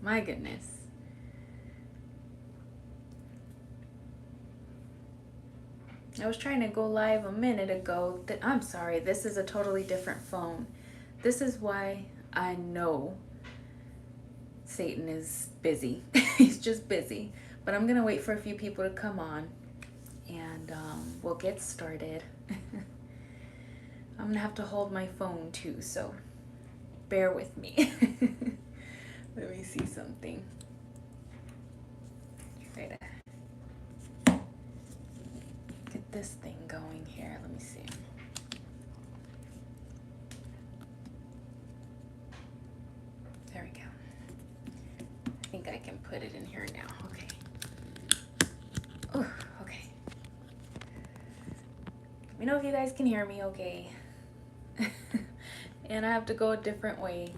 My goodness. I was trying to go live a minute ago. I'm sorry, this is a totally different phone. This is why I know Satan is busy. He's just busy. But I'm going to wait for a few people to come on and we'll get started. I'm going to have to hold my phone too, so bear with me. Let me see something. Try to get this thing going here. Let me see. There we go. I think I can put it in here now. Okay. Oh, okay. Let me know if you guys can hear me okay. And I have to go a different way.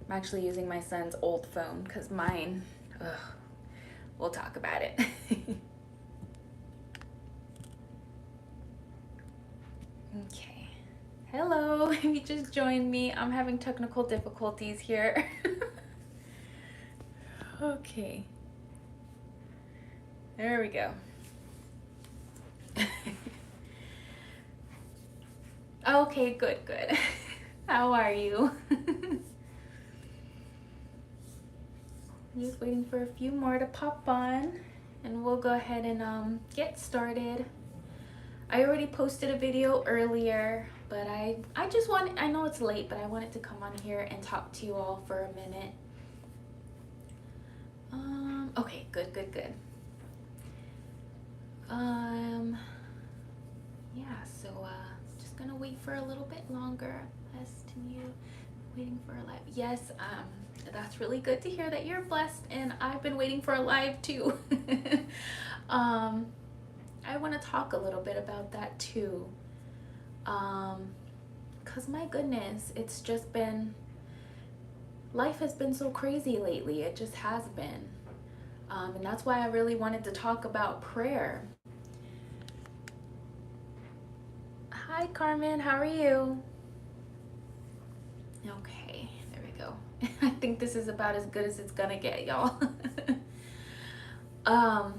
I'm actually using my son's old phone because mine, we'll talk about it. Okay. Hello, if you just joined me, I'm having technical difficulties here. Okay. There we go. Okay, good, good. How are you? Just waiting for a few more to pop on and we'll go ahead and get started. I already posted a video earlier, but I just wanted, I know it's late, but I wanted to come on here and talk to you all for a minute. Okay, good, good, good. Yeah, so just gonna wait for a little bit longer. Continue waiting for a live. Yes, that's really good to hear that you're blessed, and I've been waiting for a live too. I want to talk a little bit about that too. Cause my goodness, it's just been, life has been so crazy lately. It just has been. And that's why I really wanted to talk about prayer. Hi, Carmen, how are you? Okay, there we go. I think this is about as good as it's gonna get, y'all. I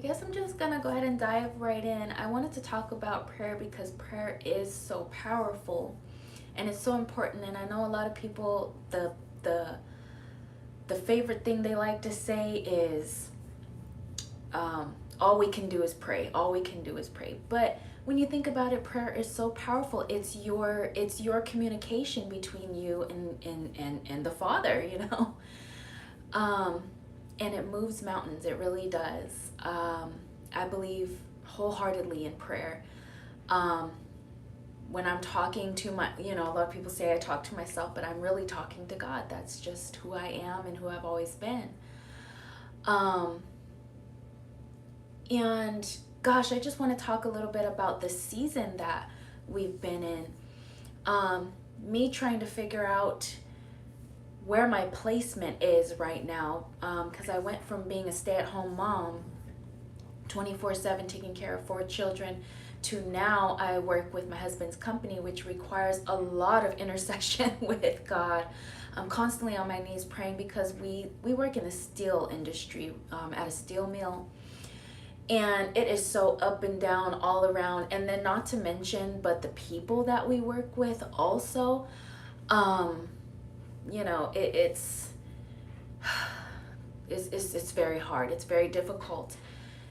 guess I'm just gonna go ahead and dive right in. I wanted to talk about prayer because prayer is so powerful and it's so important. And I know a lot of people, the favorite thing they like to say is, all we can do is pray. All we can do is pray. But when you think about it, prayer is so powerful. It's your communication between you and the Father, you know. And it moves mountains. It really does. I believe wholeheartedly in prayer. When I'm talking to my, a lot of people say I talk to myself, but I'm really talking to God. That's just who I am and who I've always been. And gosh, I just want to talk a little bit about the season that we've been in. Me trying to figure out where my placement is right now, because I went from being a stay-at-home mom 24/7 taking care of 4 children to now I work with my husband's company, which requires a lot of intercession with God. I'm constantly on my knees praying because we work in the steel industry, at a steel mill, and it is so up and down all around. And then not to mention, but the people that we work with also, it's very hard. It's very difficult.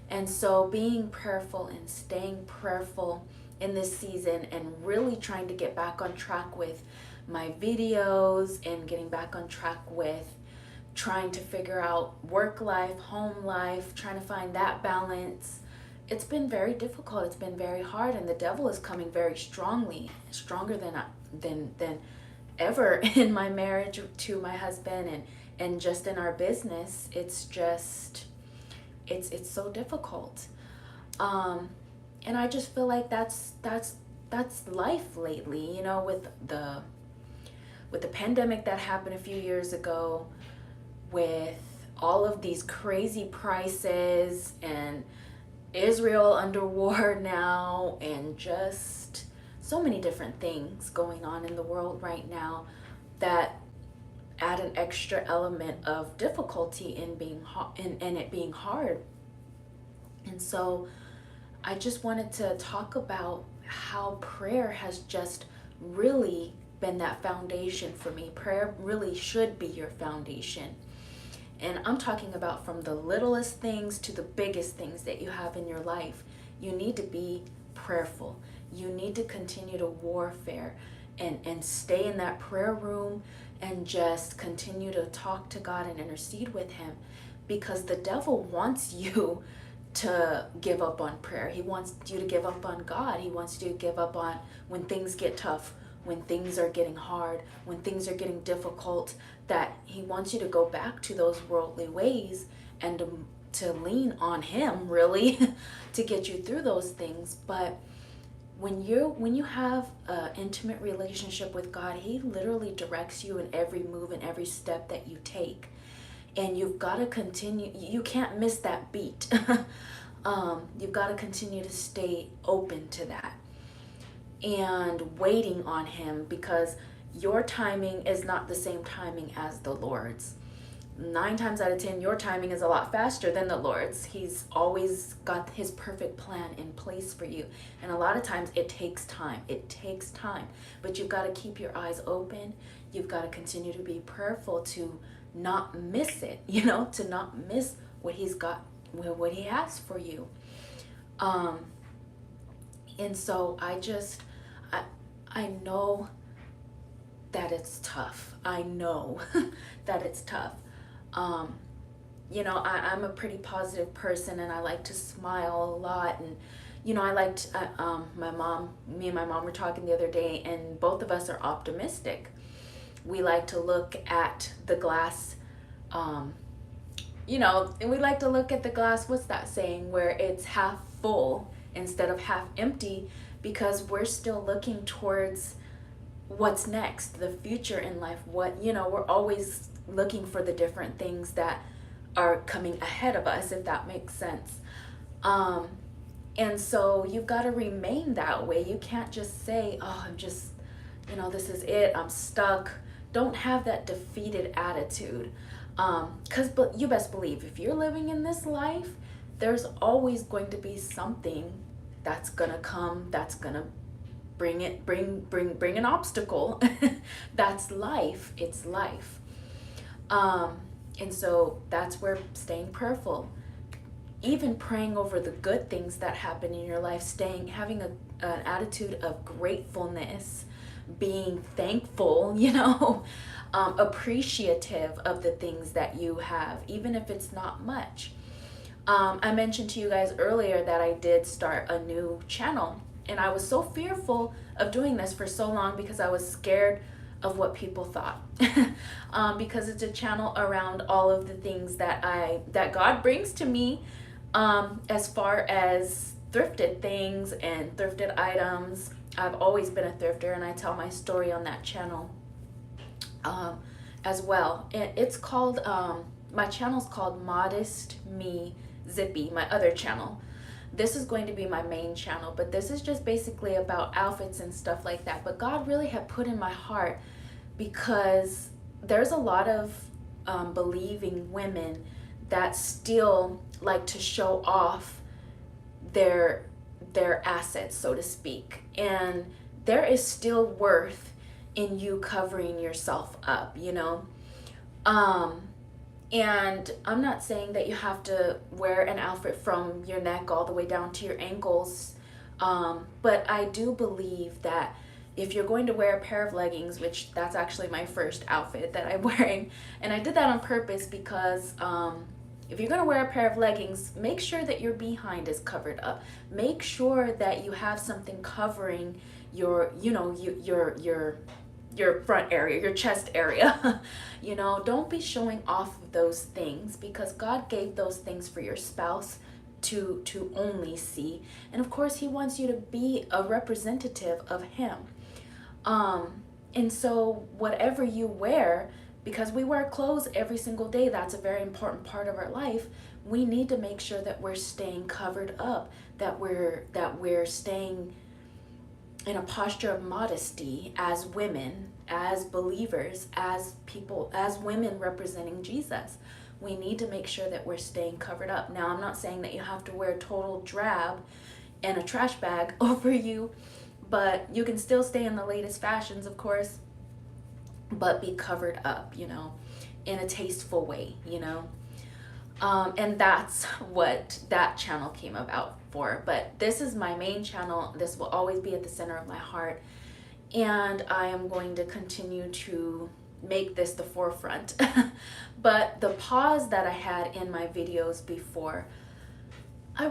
And so being prayerful and staying prayerful in this season and really trying to get back on track with my videos and getting back on track with trying to figure out work life, home life, trying to find that balance. It's been very difficult. It's been very hard, and the devil is coming very strongly, stronger than ever in my marriage to my husband and just in our business. It's just it's so difficult. And I just feel like that's life lately, with the pandemic that happened a few years ago, with all of these crazy prices and Israel under war now, and just so many different things going on in the world right now that add an extra element of difficulty in in it being hard. And so I just wanted to talk about how prayer has just really been that foundation for me. Prayer really should be your foundation. And I'm talking about from the littlest things to the biggest things that you have in your life. You need to be prayerful. You need to continue to warfare and stay in that prayer room and just continue to talk to God and intercede with him, because the devil wants you to give up on prayer. He wants you to give up on God. He wants you to give up on when things get tough, when things are getting hard, when things are getting difficult, that he wants you to go back to those worldly ways and to lean on him, really, to get you through those things. But when you have an intimate relationship with God, he literally directs you in every move and every step that you take. And you've got to continue. You can't miss that beat. You've got to continue to stay open to that and waiting on him, because your timing is not the same timing as the Lord's. 9 times out of 10, your timing is a lot faster than the Lord's. He's always got his perfect plan in place for you. And a lot of times it takes time. It takes time. But you've got to keep your eyes open. You've got to continue to be prayerful to not miss it, to not miss what he's got, what he has for you. And so I know that it's tough. I know that it's tough. I'm a pretty positive person, and I like to smile a lot. And, I liked, me and my mom were talking the other day, and both of us are optimistic. We like to look at the glass, and we like to look at the glass, what's that saying, where it's half full instead of half empty, because we're still looking towards what's next, the future in life. We're always looking for the different things that are coming ahead of us, if that makes sense. And so you've got to remain that way. You can't just say, oh, I'm just, this is it, I'm stuck. Don't have that defeated attitude. But you best believe, if you're living in this life, there's always going to be something that's gonna come, that's gonna bring an obstacle. That's life. It's life. And so that's where staying prayerful, even praying over the good things that happen in your life, having an attitude of gratefulness, being thankful, appreciative of the things that you have, even if it's not much. I mentioned to you guys earlier that I did start a new channel, and I was so fearful of doing this for so long because I was scared of what people thought. Because it's a channel around all of the things that God brings to me, as far as thrifted things and thrifted items. I've always been a thrifter, and I tell my story on that channel as well. It's called, my channel's called Modest Me Zippy, my other channel. This is going to be my main channel, but this is just basically about outfits and stuff like that. But God really had put in my heart, because there's a lot of believing women that still like to show off their assets, so to speak. And there is still worth in you covering yourself up, And I'm not saying that you have to wear an outfit from your neck all the way down to your ankles. But I do believe that if you're going to wear a pair of leggings, which that's actually my first outfit that I'm wearing, and I did that on purpose because if you're going to wear a pair of leggings, make sure that your behind is covered up. Make sure that you have something covering your front area, your chest area. Don't be showing off those things, because God gave those things for your spouse to only see. And of course, he wants you to be a representative of him. And so whatever you wear, because we wear clothes every single day, that's a very important part of our life. We need to make sure that we're staying covered up, that we're staying in a posture of modesty as women, as believers, as people, as women representing Jesus. We need to make sure that we're staying covered up. Now, I'm not saying that you have to wear total drab and a trash bag over you, but you can still stay in the latest fashions, of course, but be covered up, in a tasteful way, and that's what that channel came about for. But this is my main channel. This will always be at the center of my heart, and I am going to continue to make this the forefront. But the pause that I had in my videos before, I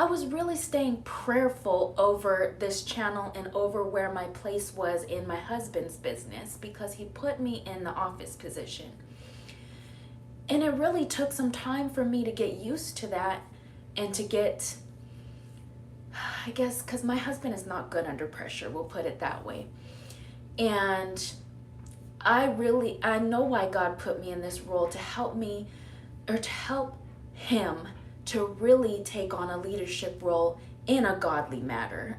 was really staying prayerful over this channel and over where my place was in my husband's business, because he put me in the office position. And it really took some time for me to get used to that, and to get, I guess, because my husband is not good under pressure, we'll put it that way. And I know why God put me in this role, to help me, or to help him to really take on a leadership role in a godly manner.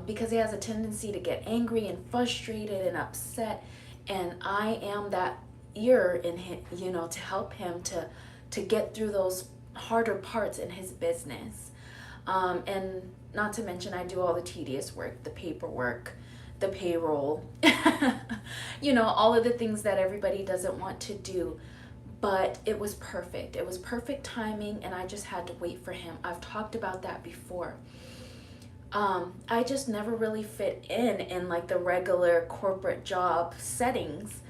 Because he has a tendency to get angry and frustrated and upset, and I am that ear in him, to help him to get through those harder parts in his business. And not to mention, I do all the tedious work, the paperwork, the payroll, all of the things that everybody doesn't want to do. But it was perfect. It was perfect timing, and I just had to wait for him. I've talked about that before. I just never really fit in like the regular corporate job settings.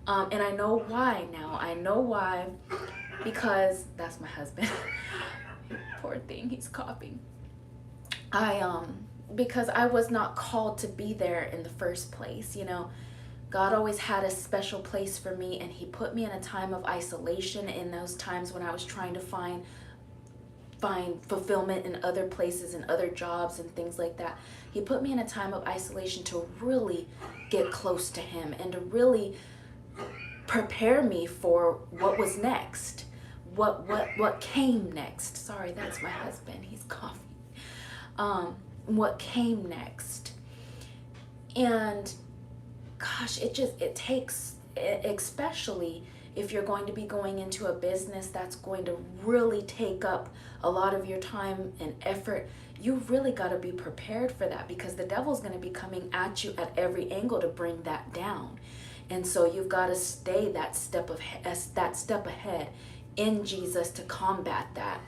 And I know why now. I know why, because that's my husband. Poor thing, he's coughing. Because I was not called to be there in the first place, God always had a special place for me, and he put me in a time of isolation, in those times when I was trying to find fulfillment in other places and other jobs and things like that. He put me in a time of isolation to really get close to him, and to really prepare me for what was next, what came next. Sorry, that's my husband, he's coughing. What came next. And gosh, it takes, especially if you're going to be going into a business that's going to really take up a lot of your time and effort, you've really got to be prepared for that, because the devil's going to be coming at you at every angle to bring that down. And so you've got to stay that step ahead in Jesus to combat that.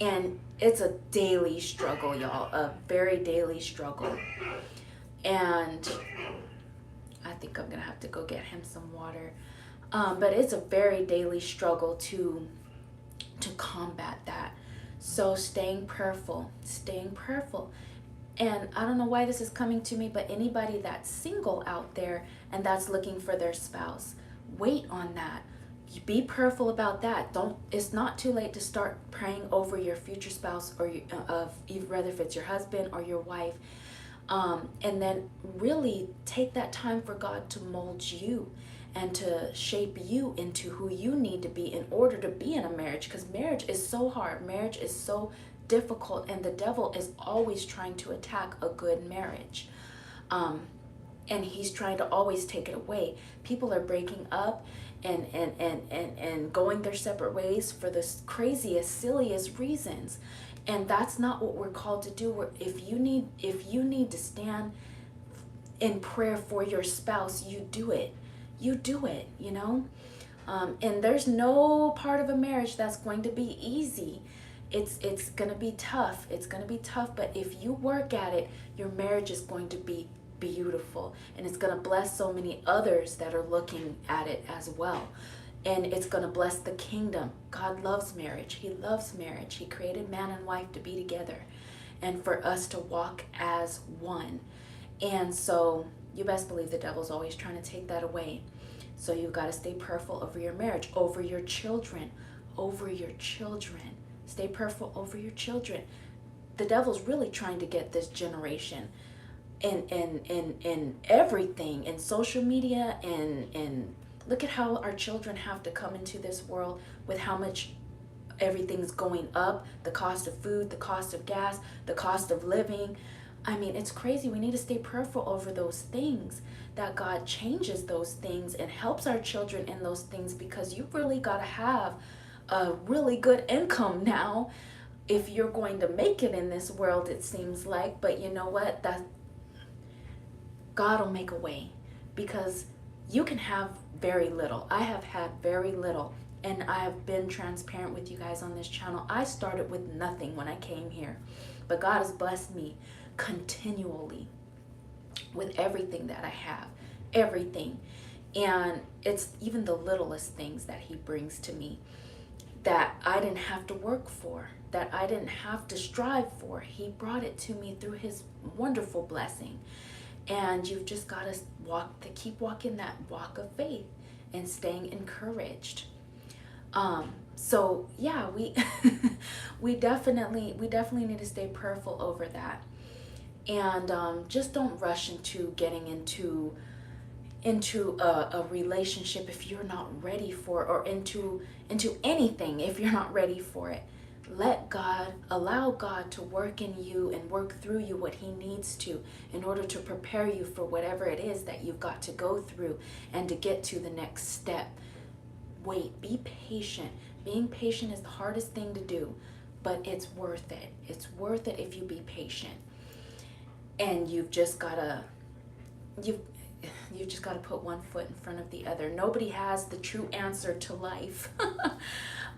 And it's a daily struggle, y'all, a very daily struggle. And I think I'm gonna have to go get him some water. But it's a very daily struggle to combat that. So staying prayerful. And I don't know why this is coming to me, but anybody that's single out there and that's looking for their spouse, wait on that. Be prayerful about that. It's not too late to start praying over your future spouse, or whether if it's your husband or your wife. And then really take that time for God to mold you and to shape you into who you need to be in order to be in a marriage, because marriage is so hard. Marriage is so difficult, and the devil is always trying to attack a good marriage. And he's trying to always take it away. People are breaking up and going their separate ways for the craziest, silliest reasons. And that's not what we're called to do. If you need to stand in prayer for your spouse, you do it. And there's no part of a marriage that's going to be easy. It's going to be tough. But if you work at it, your marriage is going to be beautiful, and it's going to bless so many others that are looking at it as well. And it's going to bless the kingdom. God loves marriage. He loves marriage. He created man and wife to be together and for us to walk as one. And so you best believe the devil's always trying to take that away. So you've got to stay prayerful over your marriage, over your children. Stay prayerful over your children. The devil's really trying to get this generation in everything, in social media, and look at how our children have to come into this world with how much everything's going up, the cost of food, the cost of gas, the cost of living. I mean, it's crazy. We need to stay prayerful over those things, that God changes those things and helps our children in those things, because you really got to have a really good income now if you're going to make it in this world, it seems like. But you know what? That God will make a way, because you can have very little. I have had very little, and I have been transparent with you guys on this channel. I started with nothing when I came here, but God has blessed me continually with everything that I have, everything. And it's even the littlest things that he brings to me that I didn't have to work for, that I didn't have to strive for. He brought it to me through his wonderful blessing. And you've just got to keep walking that walk of faith and staying encouraged. So yeah, we we definitely need to stay prayerful over that. And just don't rush into getting into a relationship if you're not ready for it, or into anything if you're not ready for it. Allow God to work in you and work through you what he needs to, in order to prepare you for whatever it is that you've got to go through and to get to the next step. Wait, be patient. Being patient is the hardest thing to do, but it's worth it. It's worth it if you be patient. And you've just gotta put one foot in front of the other. Nobody has the true answer to life.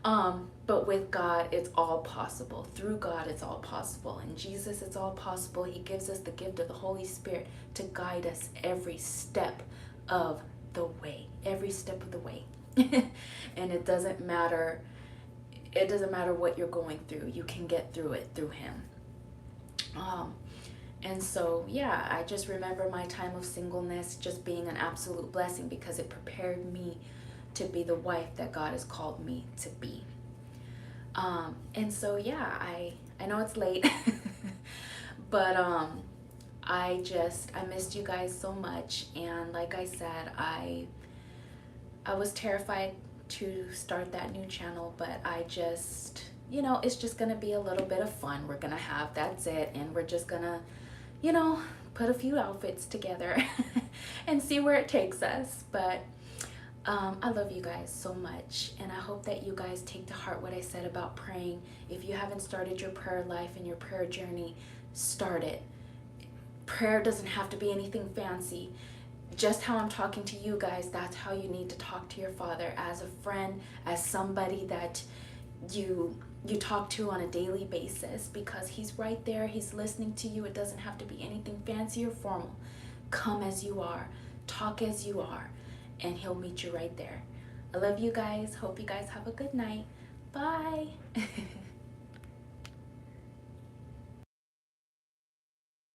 But with God, it's all possible. Through God, it's all possible. In Jesus, it's all possible. He gives us the gift of the Holy Spirit to guide us every step of the way. Every step of the way. And it doesn't matter what you're going through. You can get through it through him. And so, yeah, I just remember my time of singleness just being an absolute blessing, because it prepared me to be the wife that God has called me to be. And so, yeah, I know it's late, but I missed you guys so much. And like I said, I was terrified to start that new channel, but I just, it's just going to be a little bit of fun we're going to have. That's it. And we're just going to, put a few outfits together and see where it takes us. But I love you guys so much, and I hope that you guys take to heart what I said about praying. If you haven't started your prayer life and your prayer journey, start it. Prayer doesn't have to be anything fancy. Just how I'm talking to you guys, that's how you need to talk to your Father, as a friend, as somebody that you talk to on a daily basis, because he's right there. He's listening to you. It doesn't have to be anything fancy or formal. Come as you are, talk as you are, and he'll meet you right there. I love you guys. Hope you guys have a good night. Bye.